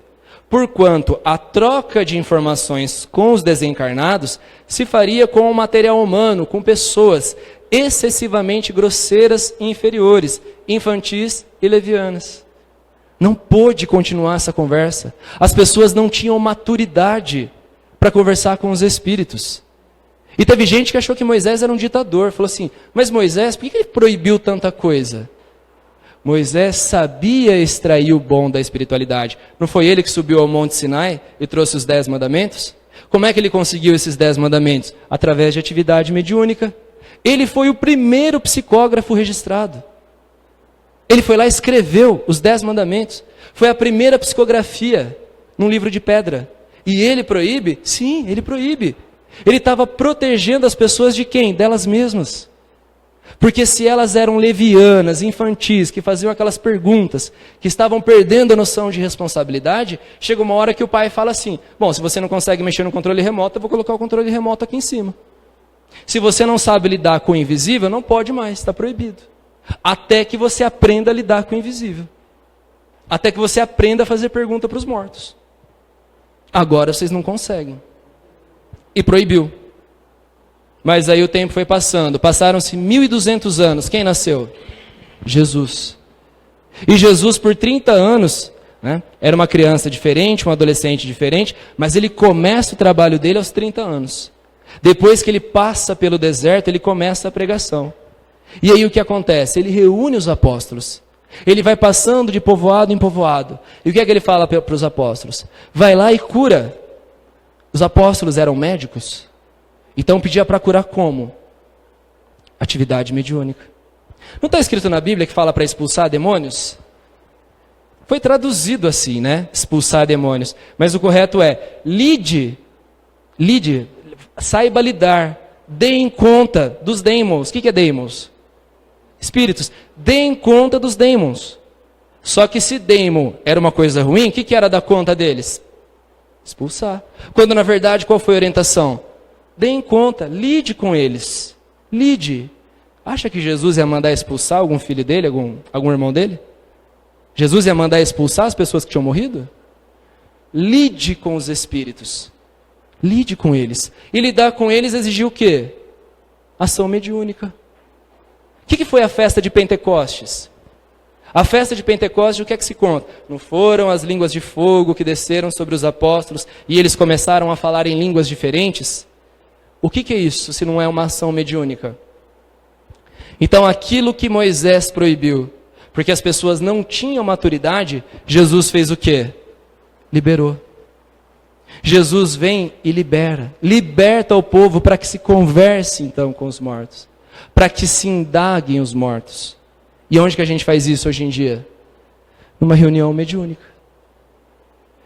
porquanto a troca de informações com os desencarnados se faria com o material humano, com pessoas excessivamente grosseiras e inferiores, infantis e levianas. Não pôde continuar essa conversa. As pessoas não tinham maturidade para conversar com os espíritos. E teve gente que achou que Moisés era um ditador. Falou assim, mas Moisés, por que ele proibiu tanta coisa? Moisés sabia extrair o bom da espiritualidade. Não foi ele que subiu ao Monte Sinai e trouxe os 10 mandamentos? Como é que ele conseguiu esses 10 mandamentos? Através de atividade mediúnica. Ele foi o primeiro psicógrafo registrado. Ele foi lá e escreveu os 10 mandamentos. Foi a primeira psicografia num livro de pedra. E ele proíbe? Sim, ele proíbe. Ele estava protegendo as pessoas de quem? Delas mesmas. Porque se elas eram levianas, infantis, que faziam aquelas perguntas, que estavam perdendo a noção de responsabilidade, chega uma hora que o pai fala assim, bom, se você não consegue mexer no controle remoto, eu vou colocar o controle remoto aqui em cima. Se você não sabe lidar com o invisível, não pode mais, está proibido. Até que você aprenda a lidar com o invisível. Até que você aprenda a fazer pergunta para os mortos. Agora vocês não conseguem. E proibiu. Mas aí o tempo foi passando. Passaram-se 1200 anos. Quem nasceu? Jesus. E Jesus por 30 anos, né, era uma criança diferente, um adolescente diferente, mas ele começa o trabalho dele aos 30 anos. Depois que ele passa pelo deserto, ele começa a pregação. E aí o que acontece? Ele reúne os apóstolos. Ele vai passando de povoado em povoado. E o que é que ele fala para os apóstolos? Vai lá e cura. Os apóstolos eram médicos. Então pedia para curar como? Atividade mediúnica. Não está escrito na Bíblia que fala para expulsar demônios? Foi traduzido assim, né? Expulsar demônios. Mas o correto é, lide, saiba lidar, deem conta dos dêmons. O que é dêmons? Espíritos. Deem conta dos dêmons. Só que se dêmon era uma coisa ruim, o que era dar conta deles? Expulsar. Quando na verdade qual foi a orientação? Deem conta, lide com eles. Lide. Acha que Jesus ia mandar expulsar algum filho dele, algum irmão dele? Jesus ia mandar expulsar as pessoas que tinham morrido? Lide com os espíritos. Lide com eles. E lidar com eles exigiu o quê? Ação mediúnica. O que foi a festa de Pentecostes? A festa de Pentecostes, o que é que se conta? Não foram as línguas de fogo que desceram sobre os apóstolos e eles começaram a falar em línguas diferentes? O que é isso, se não é uma ação mediúnica? Então, aquilo que Moisés proibiu, porque as pessoas não tinham maturidade, Jesus fez o quê? Liberou. Jesus vem e libera. Liberta o povo para que se converse, então, com os mortos. Para que se indaguem os mortos. E onde que a gente faz isso hoje em dia? Numa reunião mediúnica.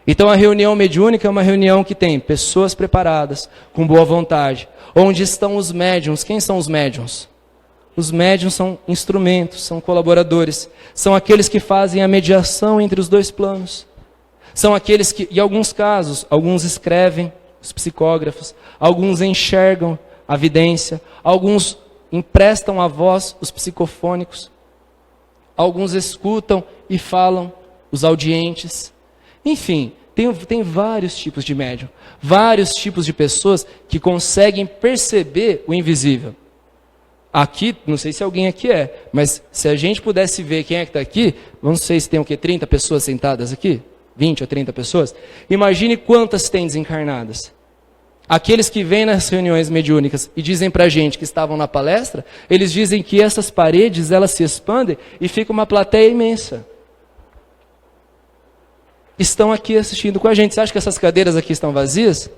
Então a reunião mediúnica é uma reunião que tem pessoas preparadas, com boa vontade. Onde estão os médiuns? Quem são os médiuns? Os médiuns são instrumentos, são colaboradores. São aqueles que fazem a mediação entre os dois planos. São aqueles que, em alguns casos, alguns escrevem, os psicógrafos. Alguns enxergam a vidência. Alguns emprestam a voz, os psicofônicos. Alguns escutam e falam, os audientes. Enfim, tem vários tipos de médium. Vários tipos de pessoas que conseguem perceber o invisível. Aqui, não sei se alguém aqui é, mas se a gente pudesse ver quem é que está aqui, não sei se tem o quê, 30 pessoas sentadas aqui? 20 ou 30 pessoas? Imagine quantas tem desencarnadas. Aqueles que vêm nas reuniões mediúnicas e dizem para a gente que estavam na palestra, eles dizem que essas paredes, elas se expandem e fica uma plateia imensa. Estão aqui assistindo com a gente. Você acha que essas cadeiras aqui estão vazias?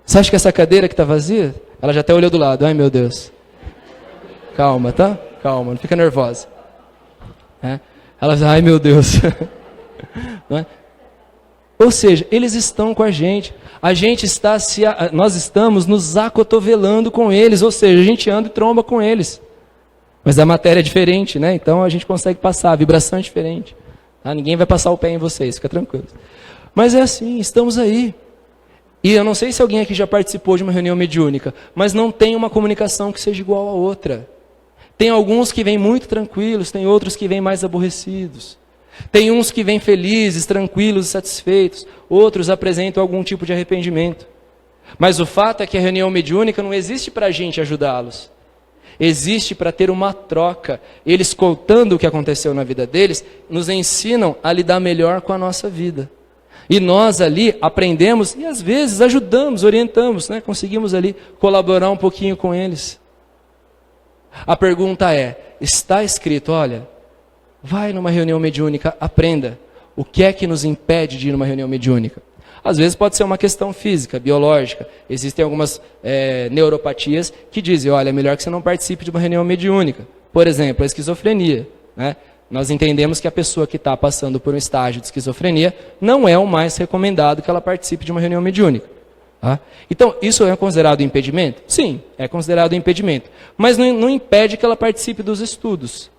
Você acha que essa cadeira que está vazia? Ela já até olhou do lado. Ai, meu Deus. Calma, tá? Calma, não fica nervosa. Ela diz, ai, meu Deus. Não é? Ou seja, eles estão com a gente. Nós estamos nos acotovelando com eles. Ou seja, a gente anda e tromba com eles. Mas a matéria é diferente, né? Então a gente consegue passar, a vibração é diferente. Tá? Ninguém vai passar o pé em vocês, fica tranquilo. Mas é assim, estamos aí. E eu não sei se alguém aqui já participou de uma reunião mediúnica, mas não tem uma comunicação que seja igual à outra. Tem alguns que vêm muito tranquilos, tem outros que vêm mais aborrecidos. Tem uns que vêm felizes, tranquilos e satisfeitos. Outros apresentam algum tipo de arrependimento. Mas o fato é que a reunião mediúnica não existe para a gente ajudá-los. Existe para ter uma troca. Eles, contando o que aconteceu na vida deles, nos ensinam a lidar melhor com a nossa vida. E nós ali aprendemos e às vezes ajudamos, orientamos, né? Conseguimos ali colaborar um pouquinho com eles. A pergunta é, está escrito, olha, vai numa reunião mediúnica, aprenda. O que é que nos impede de ir numa reunião mediúnica? Às vezes pode ser uma questão física, biológica. Existem algumas neuropatias que dizem, olha, é melhor que você não participe de uma reunião mediúnica. Por exemplo, a esquizofrenia. Né? Nós entendemos que a pessoa que está passando por um estágio de esquizofrenia não é o mais recomendado que ela participe de uma reunião mediúnica. Tá? Então, isso é considerado impedimento? Sim, é considerado impedimento. Mas não impede que ela participe dos estudos.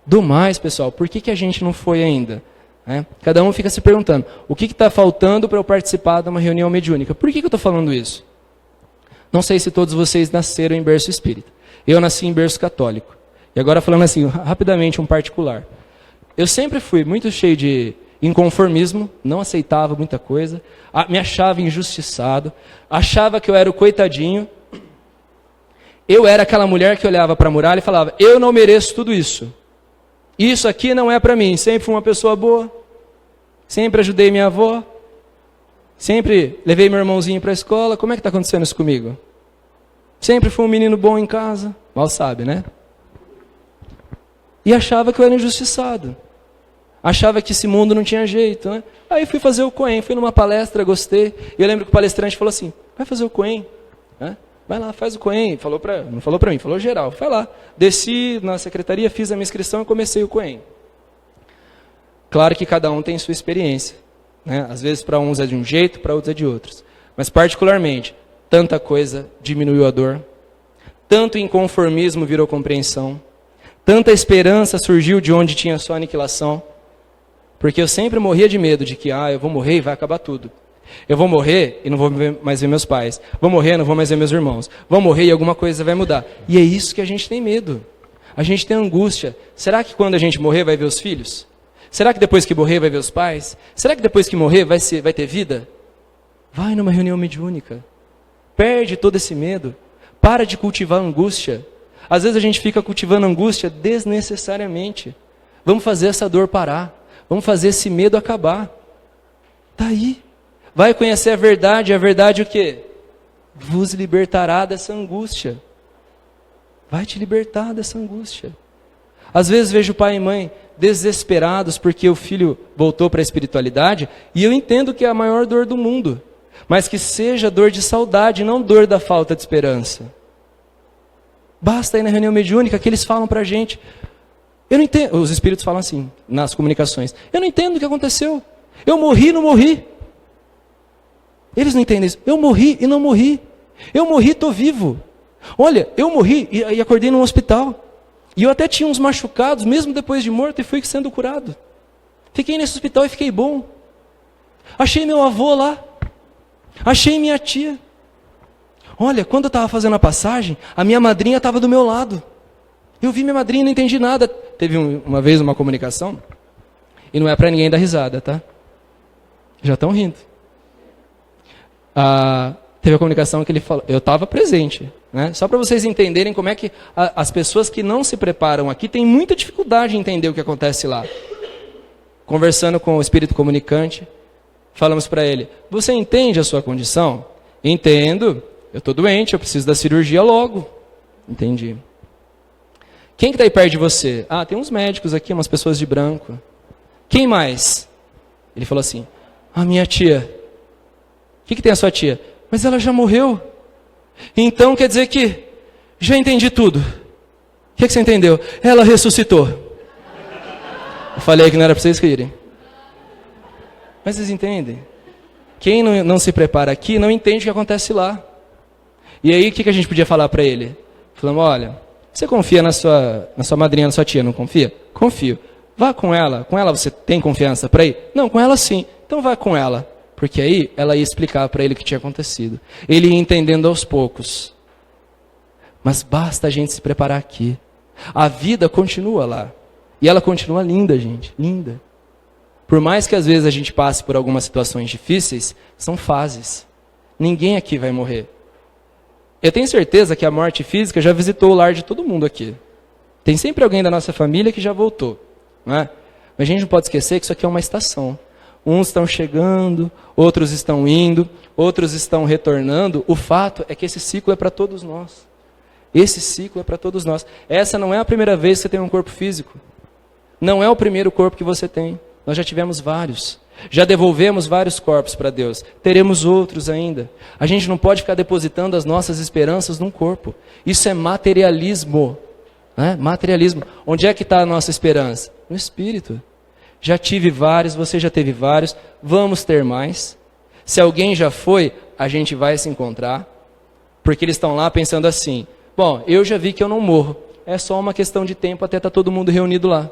Do mais, pessoal, por que a gente não foi ainda? Cada um fica se perguntando, o que está faltando para eu participar de uma reunião mediúnica? Por que eu estou falando isso? Não sei se todos vocês nasceram em berço espírita. Eu nasci em berço católico. E agora falando assim, rapidamente, um particular. Eu sempre fui muito cheio de inconformismo, não aceitava muita coisa, me achava injustiçado, achava que eu era o coitadinho. Eu era aquela mulher que olhava para a muralha e falava, eu não mereço tudo isso. Isso aqui não é para mim. Sempre fui uma pessoa boa, sempre ajudei minha avó, sempre levei meu irmãozinho para a escola. Como é que está acontecendo isso comigo? Sempre fui um menino bom em casa, mal sabe, né? E achava que eu era injustiçado. Achava que esse mundo não tinha jeito, né? Aí fui fazer o Coen, fui numa palestra, gostei. E eu lembro que o palestrante falou assim, vai fazer o Coen, né? Vai lá, faz o Coen. Não falou para mim, falou geral. Vai lá. Desci na secretaria, fiz a minha inscrição e comecei o Coen. Claro que cada um tem sua experiência, né? Às vezes para uns é de um jeito, para outros é de outros. Mas particularmente, tanta coisa diminuiu a dor, tanto inconformismo virou compreensão, tanta esperança surgiu de onde tinha só aniquilação. Porque eu sempre morria de medo de que, eu vou morrer e vai acabar tudo. Eu vou morrer e não vou mais ver meus pais. Vou morrer e não vou mais ver meus irmãos. Vou morrer e alguma coisa vai mudar. E é isso que a gente tem medo. A gente tem angústia. Será que quando a gente morrer vai ver os filhos? Será que depois que morrer vai ver os pais? Será que depois que morrer vai ter vida? Vai numa reunião mediúnica. Perde todo esse medo. Para de cultivar angústia. Às vezes a gente fica cultivando angústia desnecessariamente. Vamos fazer essa dor parar. Vamos fazer esse medo acabar. Está aí. Vai conhecer a verdade o quê? Vos libertará dessa angústia. Vai te libertar dessa angústia. Às vezes vejo pai e mãe desesperados porque o filho voltou para a espiritualidade, e eu entendo que é a maior dor do mundo, mas que seja dor de saudade, não dor da falta de esperança. Basta ir na reunião mediúnica que eles falam para a gente. Eu não entendo, os espíritos falam assim, nas comunicações, eu não entendo o que aconteceu. Eu morri e não morri. Eles não entendem isso. Eu morri e não morri. Eu morri e estou vivo. Olha, eu morri e acordei num hospital. E eu até tinha uns machucados, mesmo depois de morto, e fui sendo curado. Fiquei nesse hospital e fiquei bom. Achei meu avô lá. Achei minha tia. Olha, quando eu estava fazendo a passagem, a minha madrinha estava do meu lado. Eu vi minha madrinha e não entendi nada. Teve uma vez uma comunicação, e não é para ninguém dar risada, tá? Já estão rindo. Teve a comunicação que ele falou, eu estava presente, né? Só para vocês entenderem como é que as pessoas que não se preparam aqui têm muita dificuldade em entender o que acontece lá. Conversando com o espírito comunicante, falamos para ele, você entende a sua condição? Entendo, eu estou doente, eu preciso da cirurgia logo. Entendi. Quem que está aí perto de você? Tem uns médicos aqui, umas pessoas de branco. Quem mais? Ele falou assim, a minha tia. O que tem a sua tia? Mas ela já morreu. Então quer dizer que já entendi tudo. O que você entendeu? Ela ressuscitou. Eu falei que não era para vocês rirem. Mas vocês entendem? Quem não se prepara aqui não entende o que acontece lá. E aí o que a gente podia falar para ele? Falamos, olha, você confia na sua madrinha, na sua tia, não confia? Confio. Vá com ela você tem confiança para ir? Não, com ela sim. Então vá com ela. Porque aí ela ia explicar para ele o que tinha acontecido. Ele ia entendendo aos poucos. Mas basta a gente se preparar aqui. A vida continua lá. E ela continua linda, gente. Linda. Por mais que às vezes a gente passe por algumas situações difíceis, são fases. Ninguém aqui vai morrer. Eu tenho certeza que a morte física já visitou o lar de todo mundo aqui. Tem sempre alguém da nossa família que já voltou. Não é? Mas a gente não pode esquecer que isso aqui é uma estação. Uns estão chegando, outros estão indo, outros estão retornando. O fato é que esse ciclo é para todos nós. Esse ciclo é para todos nós. Essa não é a primeira vez que você tem um corpo físico. Não é o primeiro corpo que você tem. Nós já tivemos vários. Já devolvemos vários corpos para Deus. Teremos outros ainda. A gente não pode ficar depositando as nossas esperanças num corpo. Isso é materialismo. Né? Materialismo. Onde é que está a nossa esperança? No Espírito. Já tive vários, você já teve vários, vamos ter mais. Se alguém já foi, a gente vai se encontrar, porque eles estão lá pensando assim, bom, eu já vi que eu não morro, é só uma questão de tempo até estar todo mundo reunido lá.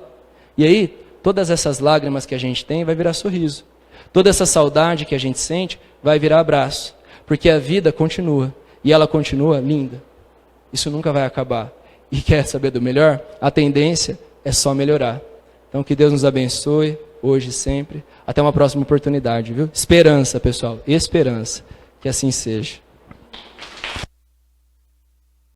E aí, todas essas lágrimas que a gente tem vai virar sorriso. Toda essa saudade que a gente sente vai virar abraço, porque a vida continua, e ela continua linda. Isso nunca vai acabar. E quer saber do melhor? A tendência é só melhorar. Então que Deus nos abençoe, hoje e sempre. Até uma próxima oportunidade, viu? Esperança, pessoal, esperança. Que assim seja.